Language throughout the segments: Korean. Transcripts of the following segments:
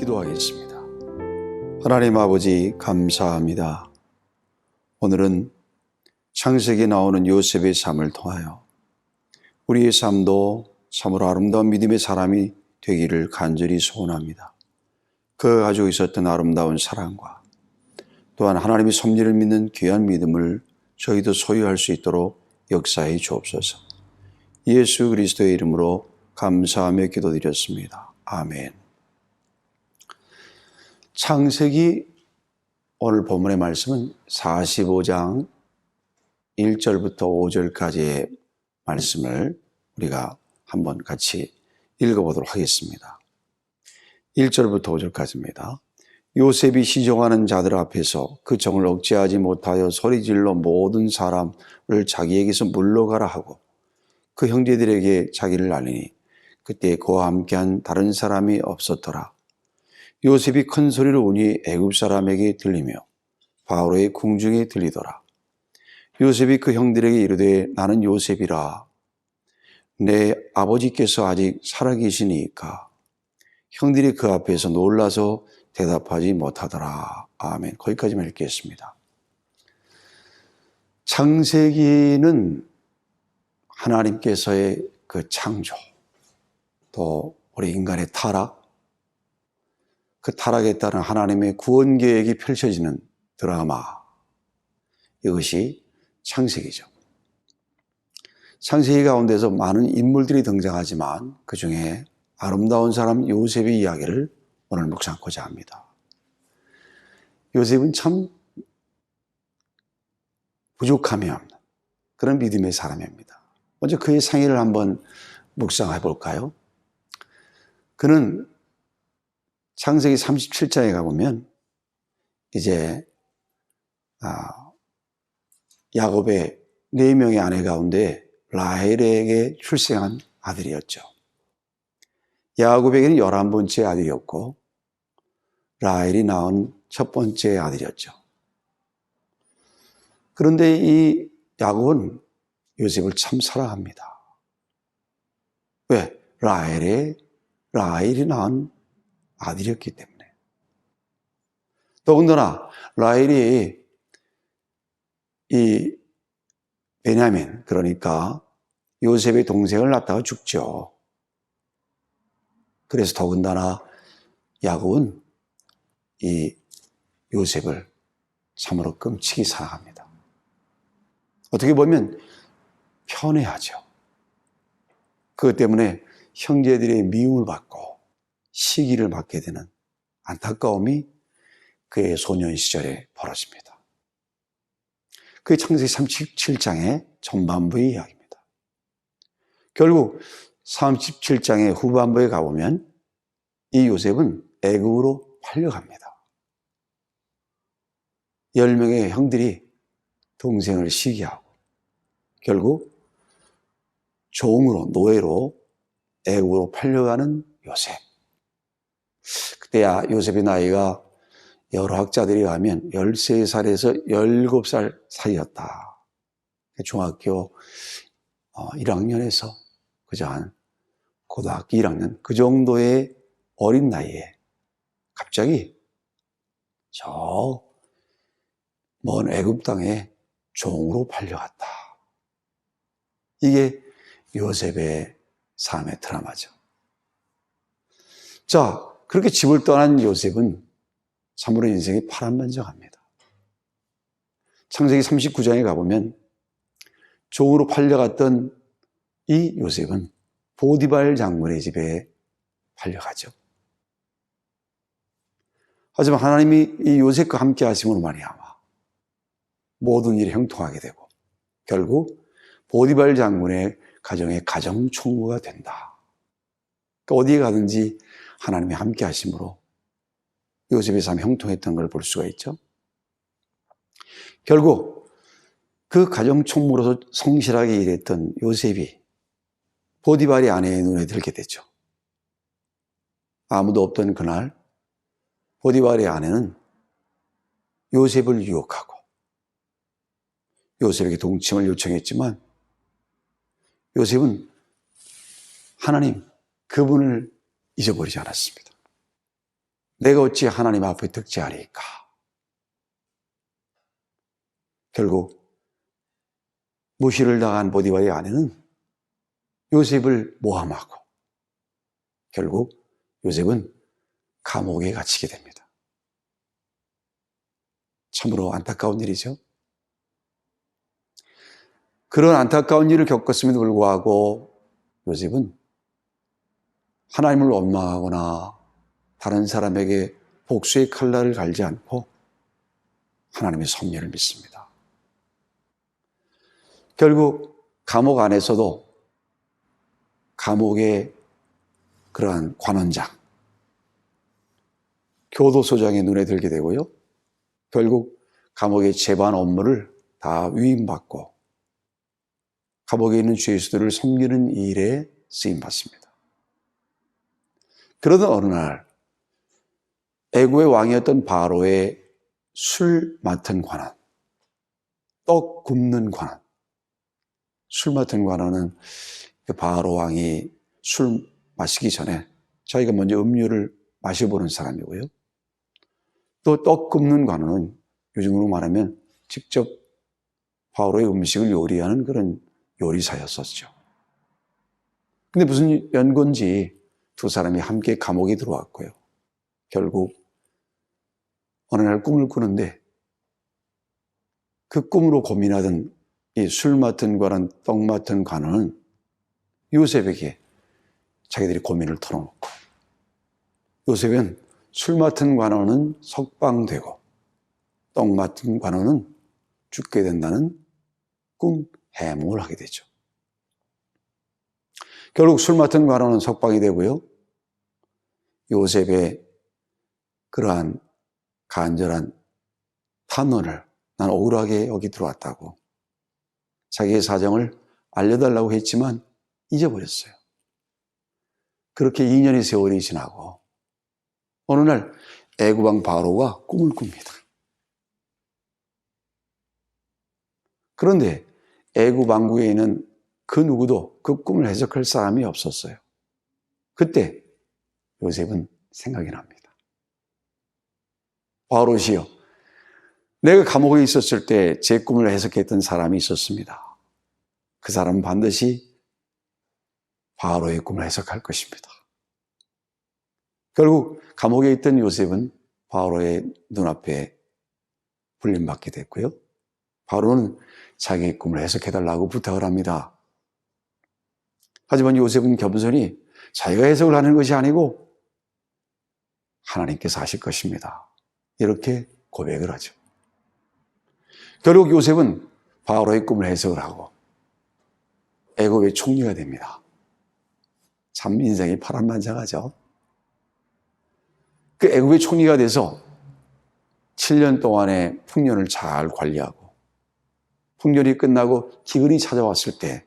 기도하겠습니다. 하나님 아버지 감사합니다. 오늘은 창세기에 나오는 요셉의 삶을 통하여 우리의 삶도 참으로 아름다운 믿음의 사람이 되기를 간절히 소원합니다. 그가 가지고 있었던 아름다운 사랑과 또한 하나님의 섭리를 믿는 귀한 믿음을 저희도 소유할 수 있도록 역사해 주옵소서. 예수 그리스도의 이름으로 감사하며 기도드렸습니다. 아멘. 창세기 오늘 본문의 말씀은 45장 1절부터 5절까지의 말씀을 우리가 한번 같이 읽어보도록 하겠습니다. 1절부터 5절까지입니다. 요셉이 시종하는 자들 앞에서 그 정을 억제하지 못하여 소리질러 모든 사람을 자기에게서 물러가라 하고 그 형제들에게 자기를 알리니 그때 그와 함께한 다른 사람이 없었더라. 요셉이 큰 소리를 우니 애굽 사람에게 들리며 바로의 궁중에 들리더라. 요셉이 그 형들에게 이르되 나는 요셉이라. 내 아버지께서 아직 살아계시니까. 형들이 그 앞에서 놀라서 대답하지 못하더라. 아멘. 거기까지만 읽겠습니다. 창세기는 하나님께서의 그 창조, 또 우리 인간의 타락, 그 타락에 따른 하나님의 구원 계획이 펼쳐지는 드라마, 이것이 창세기죠. 창세기 가운데서 많은 인물들이 등장하지만 그 중에 아름다운 사람 요셉의 이야기를 오늘 묵상하고자 합니다. 요셉은 참 부족함이 없는 그런 믿음의 사람입니다. 먼저 그의 생애를 한번 묵상해 볼까요? 그는 창세기 37장에 가보면 이제 야곱의 4명의 아내 가운데 라헬에게 출생한 아들이었죠. 야곱에게는 11번째 아들이었고 라헬이 낳은 첫 번째 아들이었죠. 그런데 이 야곱은 요셉을 참 사랑합니다. 왜? 라헬이 낳은 아들이었기 때문에. 더군다나 라헬이 이 베냐민, 그러니까 요셉의 동생을 낳다가 죽죠. 그래서 더군다나 야곱은 이 요셉을 참으로 끔찍이 사랑합니다. 어떻게 보면 편애하죠. 그것 때문에 형제들의 미움을 받고 시기를 받게 되는 안타까움이 그의 소년 시절에 벌어집니다. 그게 창세기 37장의 전반부의 이야기입니다. 결국 37장의 후반부에 가보면 이 요셉은 애굽으로 팔려갑니다. 10명의 형들이 동생을 시기하고 결국 종으로, 노예로 애굽으로 팔려가는 요셉. 그때야 요셉의 나이가 여러 학자들이 하면 13살에서 17살 사이였다. 중학교 1학년에서 그저 한 고등학교 1학년 그 정도의 어린 나이에 갑자기 저 먼 애굽 땅에 종으로 팔려갔다. 이게 요셉의 삶의 드라마죠. 자, 그렇게 집을 떠난 요셉은 참으로 인생이 파란만장합니다. 창세기 39장에 가보면 종으로 팔려갔던 이 요셉은 보디발 장군의 집에 팔려가죠. 하지만 하나님이 이 요셉과 함께 하심으로 말미암아 모든 일이 형통하게 되고 결국 보디발 장군의 가정의 가정총무가 된다. 그러니까 어디에 가든지 하나님이 함께 하심으로 요셉의 삶이 형통했던 걸 볼 수가 있죠. 결국 그 가정총무로서 성실하게 일했던 요셉이 보디발의 아내의 눈에 들게 되죠. 아무도 없던 그날 보디발의 아내는 요셉을 유혹하고 요셉에게 동침을 요청했지만 요셉은 하나님, 그분을 잊어버리지 않았습니다. 내가 어찌 하나님 앞에 득죄하리까? 결국 무시를 당한 보디발의 아내는 요셉을 모함하고 결국 요셉은 감옥에 갇히게 됩니다. 참으로 안타까운 일이죠. 그런 안타까운 일을 겪었음에도 불구하고 요셉은 하나님을 원망하거나 다른 사람에게 복수의 칼날을 갈지 않고 하나님의 섭리를 믿습니다. 결국 감옥 안에서도 감옥의 그러한 관원장, 교도소장의 눈에 들게 되고요. 결국 감옥의 재반 업무를 다 위임받고 감옥에 있는 죄수들을 섬기는 일에 쓰임받습니다. 그러던 어느 날 애굽의 왕이었던 바로의 술 맡은 관원, 떡 굽는 관원, 술 맡은 관원은 그 바로 왕이 술 마시기 전에 자기가 먼저 음료를 마셔보는 사람이고요. 또 떡 굽는 관원은 요즘으로 말하면 직접 바로의 음식을 요리하는 그런 요리사였었죠. 근데 무슨 연고인지 두 사람이 함께 감옥에 들어왔고요. 결국 어느 날 꿈을 꾸는데 그 꿈으로 고민하던 이 술 맡은 관원, 떡 맡은 관원은 요셉에게 자기들이 고민을 털어놓고 요셉은 술 맡은 관원은 석방되고 떡 맡은 관원은 죽게 된다는 꿈 해몽을 하게 되죠. 결국 술 맡은 관원은 석방이 되고요. 요셉의 그러한 간절한 탄원을 난 억울하게 여기 들어왔다고 자기의 사정을 알려달라고 했지만 잊어버렸어요. 그렇게 2년의 세월이 지나고 어느 날 애굽왕 바로가 꿈을 꿉니다. 그런데 애굽 왕국에 있는 그 누구도 그 꿈을 해석할 사람이 없었어요. 그때 요셉은 생각이 납니다. 바로시여, 내가 감옥에 있었을 때 제 꿈을 해석했던 사람이 있었습니다. 그 사람은 반드시 바로의 꿈을 해석할 것입니다. 결국 감옥에 있던 요셉은 바로의 눈앞에 불림받게 됐고요. 바로는 자기의 꿈을 해석해달라고 부탁을 합니다. 하지만 요셉은 겸손히 자기가 해석을 하는 것이 아니고 하나님께서 하실 것입니다. 이렇게 고백을 하죠. 결국 요셉은 바로의 꿈을 해석을 하고 애굽의 총리가 됩니다. 참 인생이 파란만장하죠. 그 애굽의 총리가 돼서 7년 동안의 풍년을 잘 관리하고 풍년이 끝나고 기근이 찾아왔을 때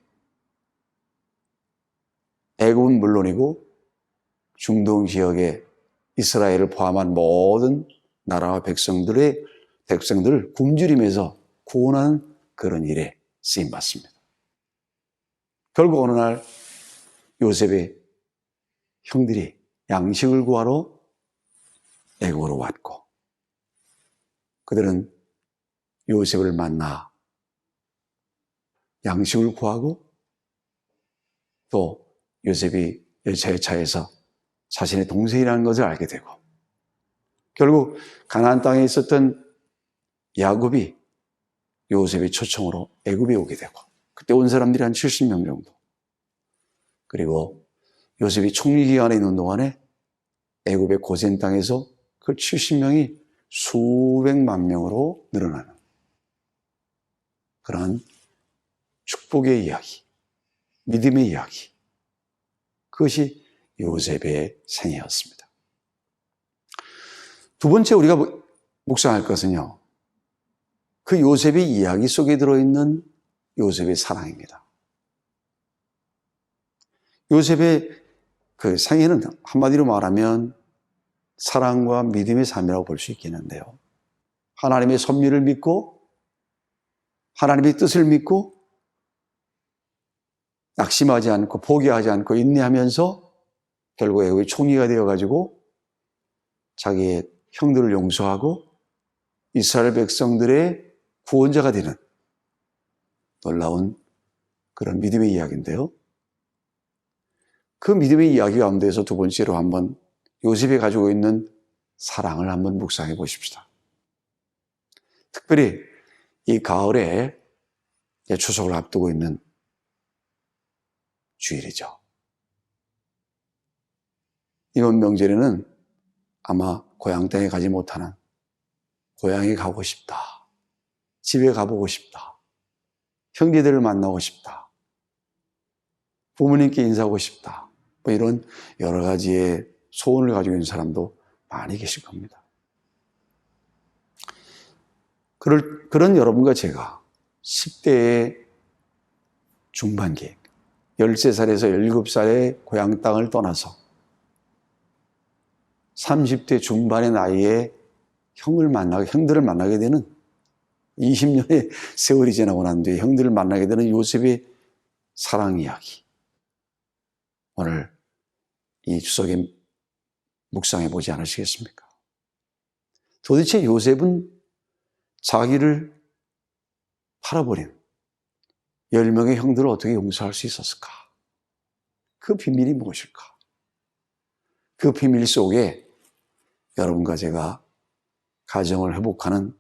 애굽은 물론이고 중동 지역의 이스라엘을 포함한 모든 나라와 백성들을 굶주림에서 구원하는 그런 일에 쓰임받습니다. 결국 어느 날 요셉의 형들이 양식을 구하러 애굽으로 왔고 그들은 요셉을 만나 양식을 구하고 또 요셉이 제차에서 자신의 동생이라는 것을 알게 되고 결국 가나안 땅에 있었던 야곱이 요셉의 초청으로 애굽에 오게 되고 그때 온 사람들이 한 70명 정도 그리고 요셉이 총리 기간에 있는 동안에 애굽의 고센 땅에서 그 70명이 수백만 명으로 늘어나는 그러한 축복의 이야기, 믿음의 이야기 그것이 요셉의 생애였습니다. 두 번째 우리가 묵상할 것은요. 그 요셉의 이야기 속에 들어있는 요셉의 사랑입니다. 요셉의 그 생애는 한마디로 말하면 사랑과 믿음의 삶이라고 볼 수 있겠는데요. 하나님의 섭리를 믿고 하나님의 뜻을 믿고 낙심하지 않고 포기하지 않고 인내하면서 결국 애굽의 총리가 되어가지고 자기의 형들을 용서하고 이스라엘 백성들의 구원자가 되는 놀라운 그런 믿음의 이야기인데요. 그 믿음의 이야기 가운데서 두 번째로 한번 요셉이 가지고 있는 사랑을 한번 묵상해 보십시다. 특별히 이 가을에 추석을 앞두고 있는 주일이죠. 이번 명절에는 아마 고향 땅에 가지 못하는 고향에 가고 싶다, 집에 가보고 싶다, 형제들을 만나고 싶다, 부모님께 인사하고 싶다, 뭐 이런 여러 가지의 소원을 가지고 있는 사람도 많이 계실 겁니다. 그런 여러분과 제가 10대의 중반기, 13살에서 17살의 고향 땅을 떠나서 30대 중반의 나이에 형들을 만나게 되는 20년의 세월이 지나고 난 뒤에 형들을 만나게 되는 요셉의 사랑 이야기. 오늘 이 추석에 묵상해 보지 않으시겠습니까? 도대체 요셉은 자기를 팔아버린 10명의 형들을 어떻게 용서할 수 있었을까? 그 비밀이 무엇일까? 그 비밀 속에 여러분과 제가 가정을 회복하는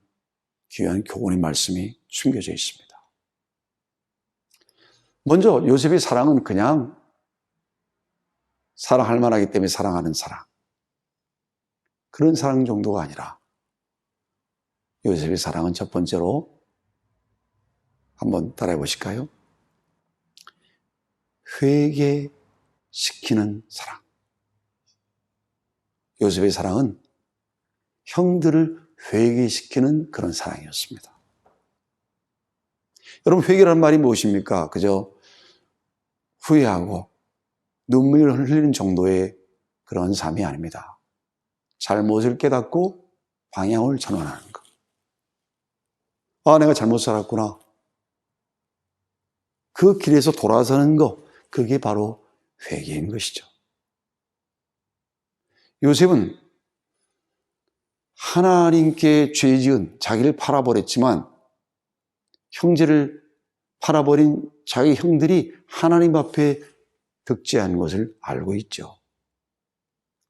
귀한 교훈의 말씀이 숨겨져 있습니다. 먼저 요셉의 사랑은 그냥 사랑할 만하기 때문에 사랑하는 사랑, 그런 사랑 정도가 아니라 요셉의 사랑은 첫 번째로 한번 따라해 보실까요? 회개시키는 사랑. 요셉의 사랑은 형들을 회개시키는 그런 사랑이었습니다. 여러분, 회개라는 말이 무엇입니까? 그저 후회하고 눈물을 흘리는 정도의 그런 삶이 아닙니다. 잘못을 깨닫고 방향을 전환하는 것. 아, 내가 잘못 살았구나. 그 길에서 돌아서는 것, 그게 바로 회개인 것이죠. 요셉은 하나님께 죄지은 자기를 팔아버렸지만 형제를 팔아버린 자기 형들이 하나님 앞에 득죄한 것을 알고 있죠.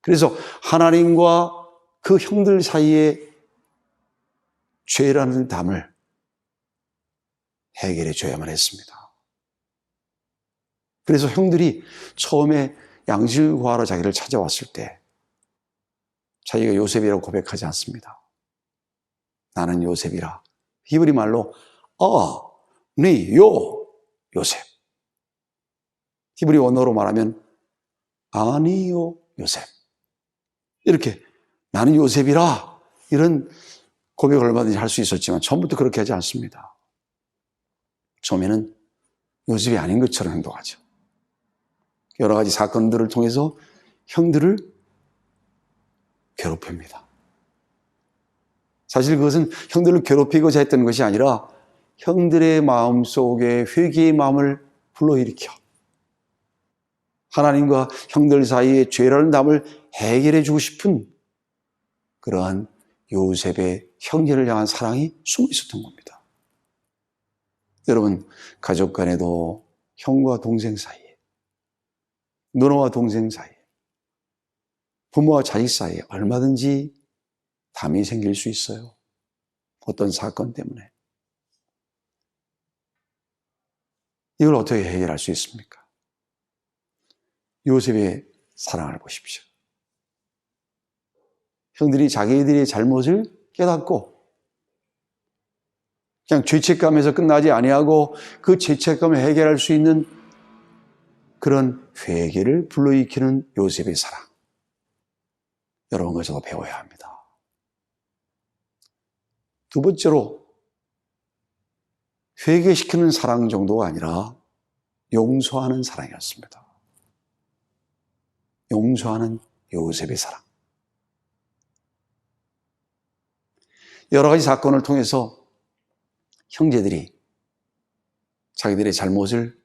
그래서 하나님과 그 형들 사이에 죄라는 담을 해결해 줘야만 했습니다. 그래서 형들이 처음에 양식을 구하러 자기를 찾아왔을 때 자기가 요셉이라고 고백하지 않습니다. 나는 요셉이라. 히브리 말로 요셉. 히브리 원어로 말하면 아니요 요셉. 이렇게 나는 요셉이라 이런 고백을 얼마든지 할 수 있었지만 처음부터 그렇게 하지 않습니다. 처음에는 요셉이 아닌 것처럼 행동하죠. 여러 가지 사건들을 통해서 형들을 괴롭힙니다. 사실 그것은 형들을 괴롭히고자 했던 것이 아니라 형들의 마음속에 회개의 마음을 불러일으켜 하나님과 형들 사이의 죄라는 담을 해결해 주고 싶은 그러한 요셉의 형제를 향한 사랑이 숨어 있었던 겁니다. 여러분, 가족 간에도 형과 동생 사이에, 누나와 동생 사이에, 부모와 자식 사이에 얼마든지 담이 생길 수 있어요. 어떤 사건 때문에. 이걸 어떻게 해결할 수 있습니까? 요셉의 사랑을 보십시오. 형들이 자기들의 잘못을 깨닫고 그냥 죄책감에서 끝나지 아니하고 그 죄책감을 해결할 수 있는 그런 회개를 불러일으키는 요셉의 사랑. 여러분과 저도 배워야 합니다. 두 번째로 회개시키는 사랑 정도가 아니라 용서하는 사랑이었습니다. 용서하는 요셉의 사랑. 여러 가지 사건을 통해서 형제들이 자기들의 잘못을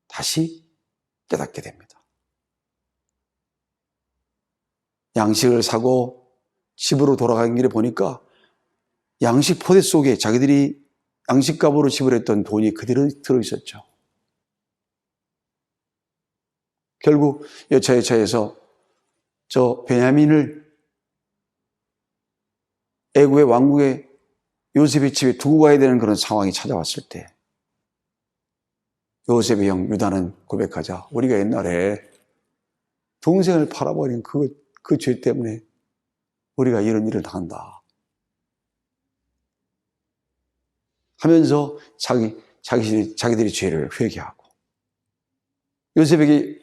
다시 깨닫게 됩니다. 양식을 사고 집으로 돌아가는 길에 보니까 양식 포대 속에 자기들이 양식값으로 지불했던 돈이 그대로 들어있었죠. 결국 여차에 차에서 저 베냐민을 애굽의 왕국의 요셉의 집에 두고 가야 되는 그런 상황이 찾아왔을 때 요셉의 형 유다는 고백하자, 우리가 옛날에 동생을 팔아버린 그 죄 때문에 우리가 이런 일을 당한다 하면서 자기들이 죄를 회개하고, 요셉에게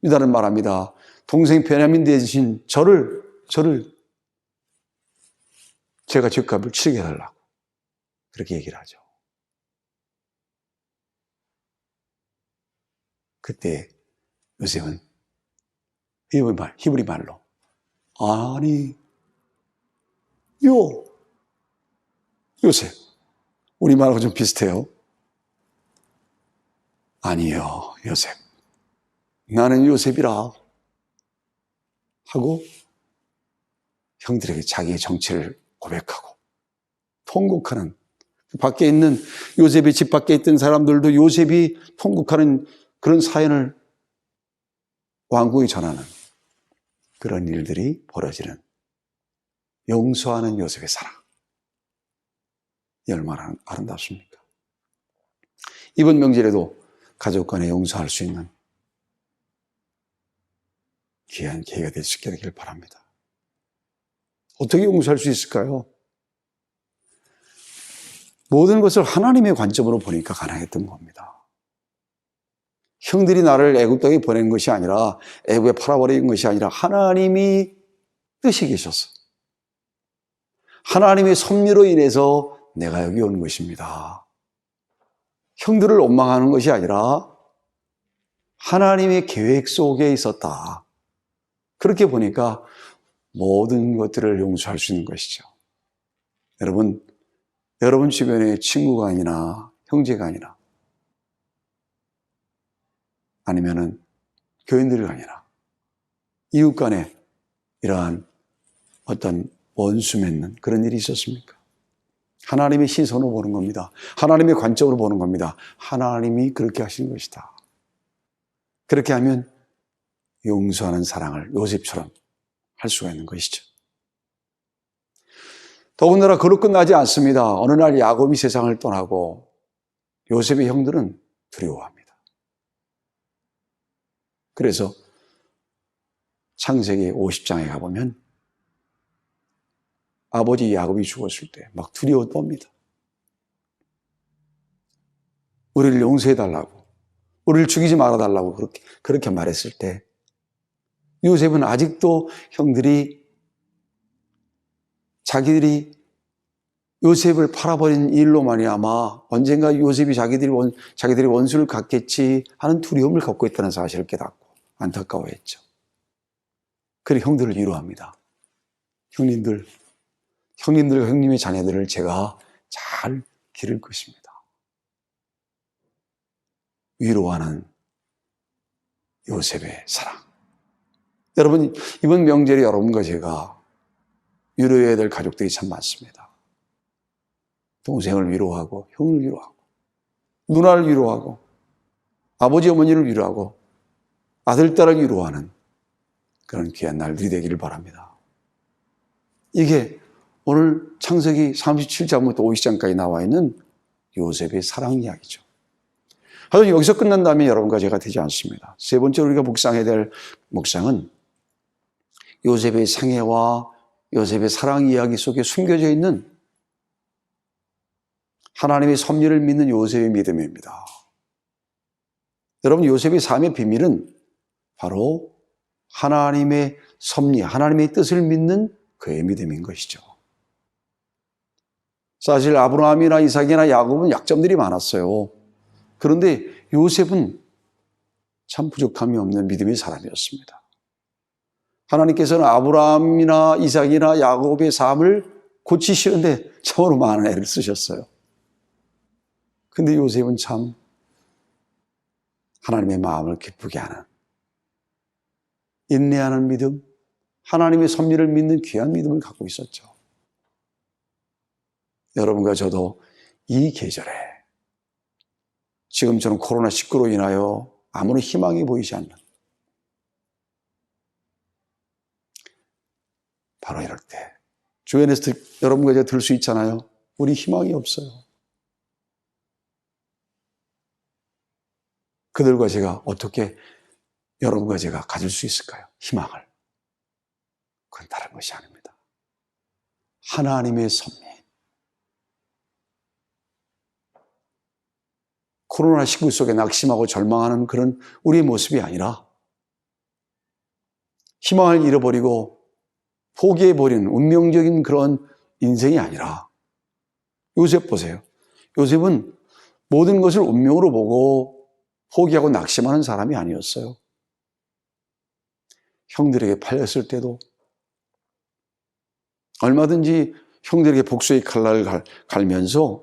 유다는 말합니다. 동생 베냐민 대신 저를 제가 죄값을 치르게 해달라고 그렇게 얘기를 하죠. 그때 요셉은 히브리 말로 아니 요셉, 우리말하고 좀 비슷해요. 아니요 요셉, 나는 요셉이라 하고 형들에게 자기의 정체를 고백하고 통곡하는, 밖에 있는 요셉의 집 밖에 있던 사람들도 요셉이 통곡하는 그런 사연을 왕궁에 전하는 그런 일들이 벌어지는, 용서하는 요셉의 사랑, 얼마나 아름답습니까? 이번 명절에도 가족 간에 용서할 수 있는 귀한 기회가 될 수 있게 되길 바랍니다. 어떻게 용서할 수 있을까요? 모든 것을 하나님의 관점으로 보니까 가능했던 겁니다. 형들이 나를 애굽 땅에 보낸 것이 아니라, 애굽에 팔아버린 것이 아니라 하나님이 뜻이 계셨어. 하나님의 섭리로 인해서 내가 여기 온 것입니다. 형들을 원망하는 것이 아니라 하나님의 계획 속에 있었다. 그렇게 보니까 모든 것들을 용서할 수 있는 것이죠. 여러분 주변에 친구가 아니나 형제가 아니나 아니면은 교인들이 아니라 이웃 간에 이러한 어떤 원수 맺는 그런 일이 있었습니까? 하나님의 시선으로 보는 겁니다. 하나님의 관점으로 보는 겁니다. 하나님이 그렇게 하신 것이다. 그렇게 하면 용서하는 사랑을 요셉처럼 할 수가 있는 것이죠. 더군다나 그로 끝나지 않습니다. 어느 날 야곱이 세상을 떠나고 요셉의 형들은 두려워합니다. 그래서 창세기 50장에 가보면 아버지 야곱이 죽었을 때 막 두려워 떱니다. 우리를 용서해달라고, 우리를 죽이지 말아달라고 그렇게 말했을 때 요셉은 아직도 형들이 자기들이 요셉을 팔아버린 일로 말미암아 언젠가 요셉이 자기들이 원수를 갖겠지 하는 두려움을 갖고 있다는 사실을 깨닫고 안타까워했죠. 그리고 형들을 위로합니다. 형님들과 형님의 자녀들을 제가 잘 기를 것입니다. 위로하는 요셉의 사랑. 여러분, 이번 명절에 여러분과 제가 위로해야 될 가족들이 참 많습니다. 동생을 위로하고, 형을 위로하고, 누나를 위로하고, 아버지 어머니를 위로하고, 아들, 딸을 위로하는 그런 귀한 날들이 되기를 바랍니다. 이게 오늘 창세기 37장부터 50장까지 나와 있는 요셉의 사랑 이야기죠. 하지만 여기서 끝난다면 여러분과 제가 되지 않습니다. 세 번째로 우리가 묵상해야 될 묵상은 요셉의 생애와 요셉의 사랑 이야기 속에 숨겨져 있는 하나님의 섭리를 믿는 요셉의 믿음입니다. 여러분, 요셉의 삶의 비밀은 바로 하나님의 섭리, 하나님의 뜻을 믿는 그의 믿음인 것이죠. 사실 아브라함이나 이삭이나 야곱은 약점들이 많았어요. 그런데 요셉은 참 부족함이 없는 믿음의 사람이었습니다. 하나님께서는 아브라함이나 이삭이나 야곱의 삶을 고치시는데 참으로 많은 애를 쓰셨어요. 근데 요셉은 참 하나님의 마음을 기쁘게 하는, 인내하는 믿음, 하나님의 섭리를 믿는 귀한 믿음을 갖고 있었죠. 여러분과 저도 이 계절에 지금처럼 코로나19로 인하여 아무런 희망이 보이지 않는 바로 이럴 때 주변에서 여러분과 제가 들을 수 있잖아요. 우리 희망이 없어요. 그들과 제가 어떻게 여러분과 제가 가질 수 있을까요? 희망을. 그건 다른 것이 아닙니다. 하나님의 섭리. 코로나19 속에 낙심하고 절망하는 그런 우리의 모습이 아니라 희망을 잃어버리고 포기해버린 운명적인 그런 인생이 아니라 요셉 보세요. 요셉은 모든 것을 운명으로 보고 포기하고 낙심하는 사람이 아니었어요. 형들에게 팔렸을 때도 얼마든지 형들에게 복수의 칼날을 갈면서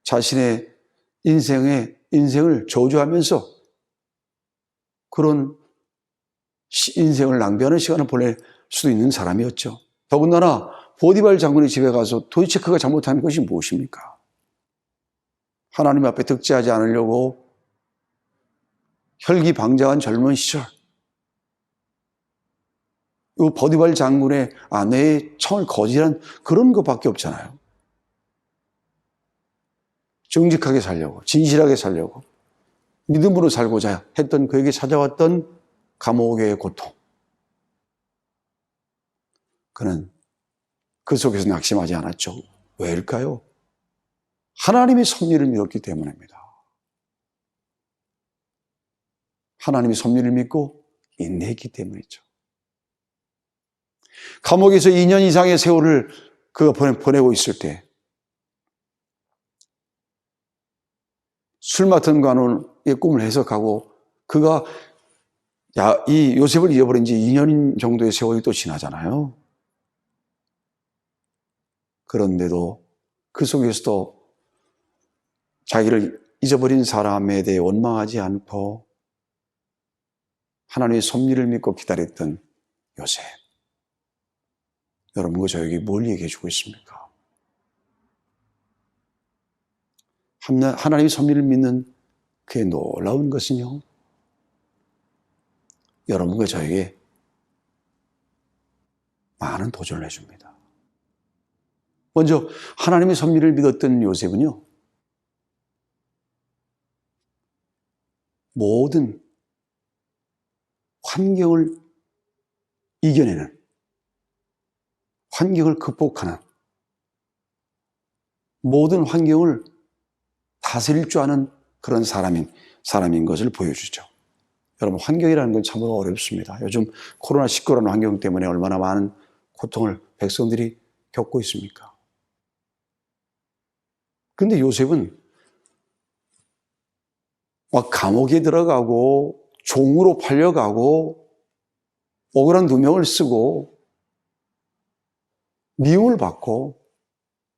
자신의 인생을 저주하면서 그런 인생을 낭비하는 시간을 보낼 수도 있는 사람이었죠. 더군다나 보디발 장군의 집에 가서 도대체 그가 잘못한 것이 무엇입니까? 하나님 앞에 득죄하지 않으려고 혈기방장한 젊은 시절 이 보디발 장군의 아내의 청을 거절한 그런 것밖에 없잖아요. 정직하게 살려고, 진실하게 살려고, 믿음으로 살고자 했던 그에게 찾아왔던 감옥의 고통. 그는 그 속에서 낙심하지 않았죠. 왜일까요? 하나님의 섭리를 믿었기 때문입니다. 하나님의 섭리를 믿고 인내했기 때문이죠. 감옥에서 2년 이상의 세월을 그가 보내고 있을 때 술 맡은 관원의 꿈을 해석하고 그가 이 요셉을 잃어버린 지 2년 정도의 세월이 또 지나잖아요. 그런데도 그 속에서도 자기를 잊어버린 사람에 대해 원망하지 않고 하나님의 섭리를 믿고 기다렸던 요셉. 여러분과 저에게 뭘 얘기해 주고 있습니까? 하나님의 섭리를 믿는 그의 놀라운 것은요, 여러분과 저에게 많은 도전을 해줍니다. 먼저 하나님의 섭리를 믿었던 요셉은요, 모든 환경을 이겨내는, 환경을 극복하는, 모든 환경을 다스릴 줄 아는 그런 사람인 것을 보여주죠. 여러분, 환경이라는 건 참으로 어렵습니다. 요즘 코로나19라는 환경 때문에 얼마나 많은 고통을 백성들이 겪고 있습니까? 그런데 요셉은 막 감옥에 들어가고 종으로 팔려가고 억울한 누명을 쓰고 미움을 받고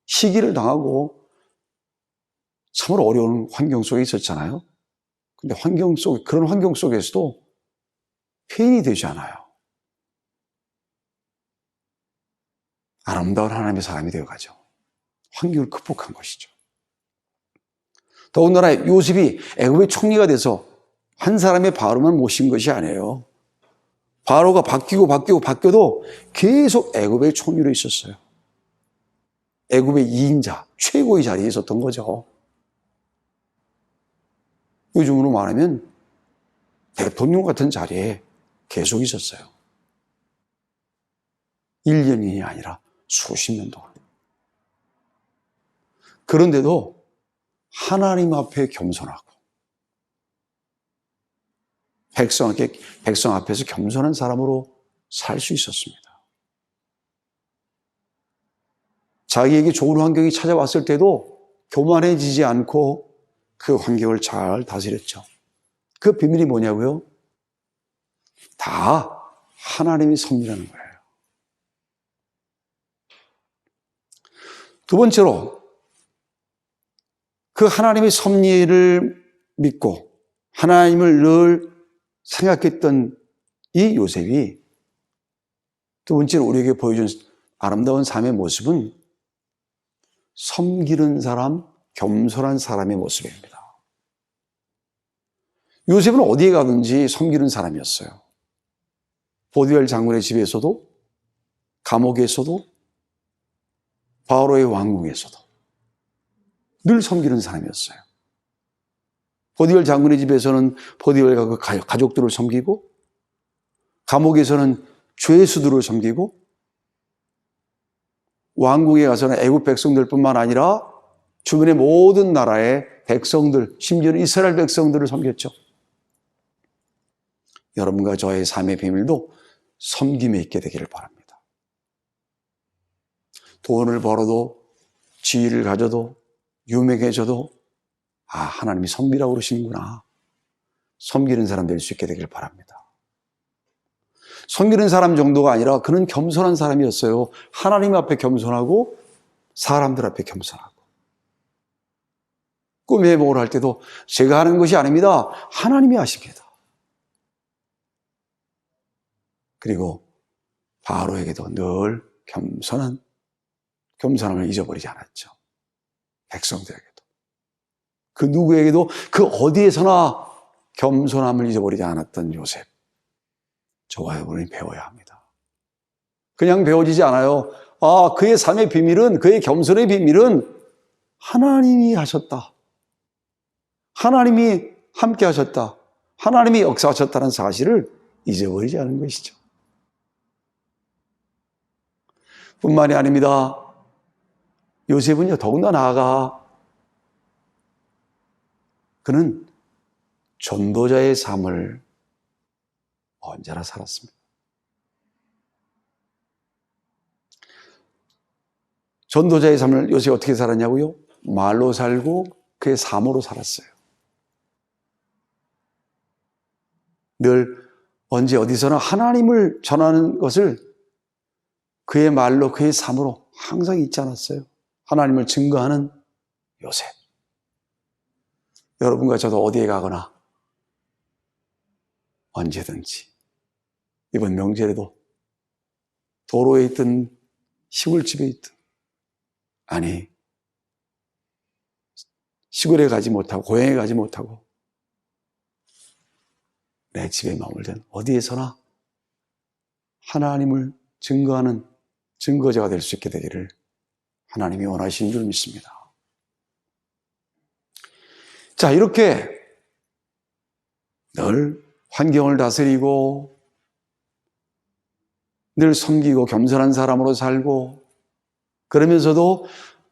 시기를 당하고 참으로 어려운 환경 속에 있었잖아요. 근데 그런 환경 속에서도 폐인이 되지 않아요. 아름다운 하나님의 사람이 되어가죠. 환경을 극복한 것이죠. 더군다나 요셉이 애굽의 총리가 돼서 한 사람의 바로만 모신 것이 아니에요. 바로가 바뀌어도 계속 애굽의 총리로 있었어요. 애굽의 2인자, 최고의 자리에 있었던 거죠. 요즘으로 말하면 대통령 같은 자리에 계속 있었어요. 1년이 아니라 수십 년 동안. 그런데도 하나님 앞에 겸손하고 백성 앞에서 겸손한 사람으로 살 수 있었습니다. 자기에게 좋은 환경이 찾아왔을 때도 교만해지지 않고 그 환경을 잘 다스렸죠. 그 비밀이 뭐냐고요? 다 하나님의 섭리라는 거예요. 두 번째로 그 하나님의 섭리를 믿고 하나님을 늘 생각했던 이 요셉이 두 번째로 우리에게 보여준 아름다운 삶의 모습은 섬기는 사람, 겸손한 사람의 모습입니다. 요셉은 어디에 가든지 섬기는 사람이었어요. 보디발 장군의 집에서도, 감옥에서도, 바로의 왕궁에서도 늘 섬기는 사람이었어요. 보디발 장군의 집에서는 보디발과 그 가족들을 섬기고, 감옥에서는 죄수들을 섬기고, 왕궁에 가서는 애국 백성들뿐만 아니라 주변의 모든 나라의 백성들, 심지어는 이스라엘 백성들을 섬겼죠. 여러분과 저의 삶의 비밀도 섬김에 있게 되기를 바랍니다. 돈을 벌어도, 지위를 가져도, 유명해져도 하나님이 섬기라고 그러시는구나. 섬기는 사람 될 수 있게 되기를 바랍니다. 섬기는 사람 정도가 아니라 그는 겸손한 사람이었어요. 하나님 앞에 겸손하고 사람들 앞에 겸손하고. 꿈의 회복을 할 때도 제가 하는 것이 아닙니다. 하나님이 하십니다. 그리고 바로에게도 늘 겸손함을 잊어버리지 않았죠. 백성들에게도. 그 누구에게도 그 어디에서나 겸손함을 잊어버리지 않았던 요셉. 저와 여러분이 배워야 합니다. 그냥 배워지지 않아요. 그의 삶의 비밀은, 그의 겸손의 비밀은 하나님이 하셨다. 하나님이 함께 하셨다. 하나님이 역사하셨다는 사실을 잊어버리지 않은 것이죠. 뿐만이 아닙니다. 요셉은요, 더군다나 나아가 그는 전도자의 삶을 언제나 살았습니다. 전도자의 삶을 요셉이 어떻게 살았냐고요? 말로 살고 그의 삶으로 살았어요. 늘 언제 어디서나 하나님을 전하는 것을 그의 말로 그의 삶으로 항상 잊지 않았어요. 하나님을 증거하는 요셉. 여러분과 저도 어디에 가거나 언제든지 이번 명절에도 도로에 있든 시골집에 있든, 아니 시골에 가지 못하고 고향에 가지 못하고 내 집에 머물든 어디에서나 하나님을 증거하는 증거자가 될 수 있게 되기를 하나님이 원하시는 줄 믿습니다. 자, 이렇게 늘 환경을 다스리고 늘 섬기고 겸손한 사람으로 살고 그러면서도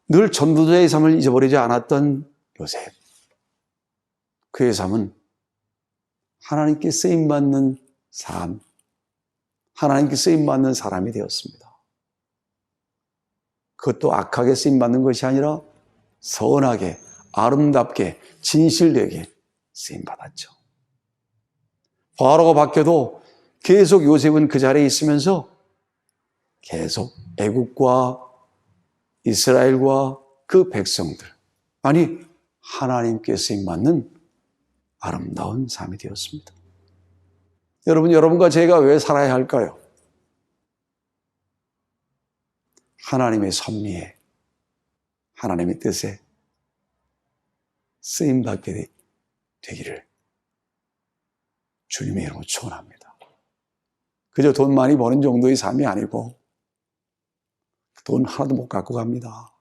늘 전도자의 삶을 잊어버리지 않았던 요셉. 그의 삶은 하나님께 쓰임받는 삶, 하나님께 쓰임받는 사람이 되었습니다. 그것도 악하게 쓰임받는 것이 아니라 선하게, 아름답게, 진실되게 쓰임받았죠. 바로가 바뀌어도 계속 요셉은 그 자리에 있으면서 계속 애국과 이스라엘과 그 백성들, 아니 하나님께 쓰임받는 아름다운 삶이 되었습니다. 여러분과 제가 왜 살아야 할까요? 하나님의 섭리에, 하나님의 뜻에 쓰임받게 되기를 주님의 이름으로 축원합니다. 그저 돈 많이 버는 정도의 삶이 아니고 돈 하나도 못 갖고 갑니다.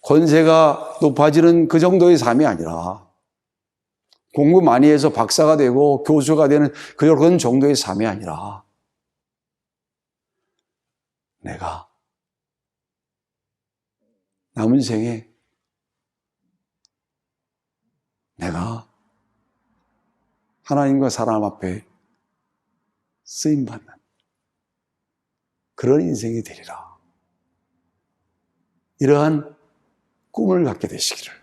권세가 높아지는 그 정도의 삶이 아니라 공부 많이 해서 박사가 되고 교수가 되는 그런 정도의 삶이 아니라 내가 남은 생에 내가 하나님과 사람 앞에 쓰임받는 그런 인생이 되리라. 이러한 꿈을 갖게 되시기를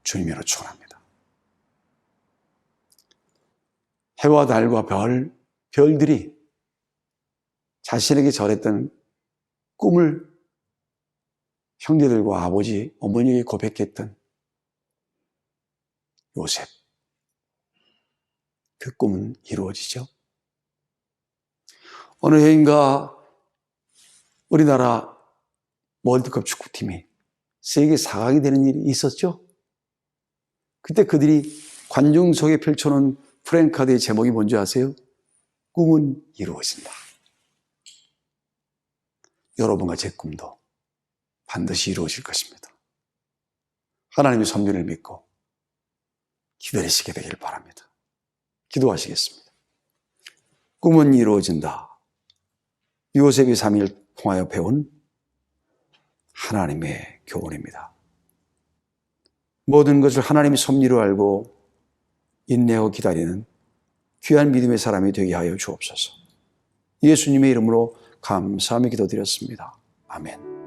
주님으로 축원합니다. 해와 달과 별들이 자신에게 절했던 꿈을 형제들과 아버지, 어머니에게 고백했던 요셉. 그 꿈은 이루어지죠. 어느 해인가 우리나라 월드컵 축구팀이 세계 4강이 되는 일이 있었죠. 그때 그들이 관중석에 펼쳐놓은 프랭카드의 제목이 뭔지 아세요? 꿈은 이루어진다. 여러분과 제 꿈도 반드시 이루어질 것입니다. 하나님의 섭리를 믿고 기다리시게 되길 바랍니다. 기도하시겠습니다. 꿈은 이루어진다. 요셉이 3일 통하여 배운 하나님의 교훈입니다. 모든 것을 하나님의 섭리로 알고 인내하고 기다리는 귀한 믿음의 사람이 되게 하여 주옵소서. 예수님의 이름으로 감사하며 기도드렸습니다. 아멘.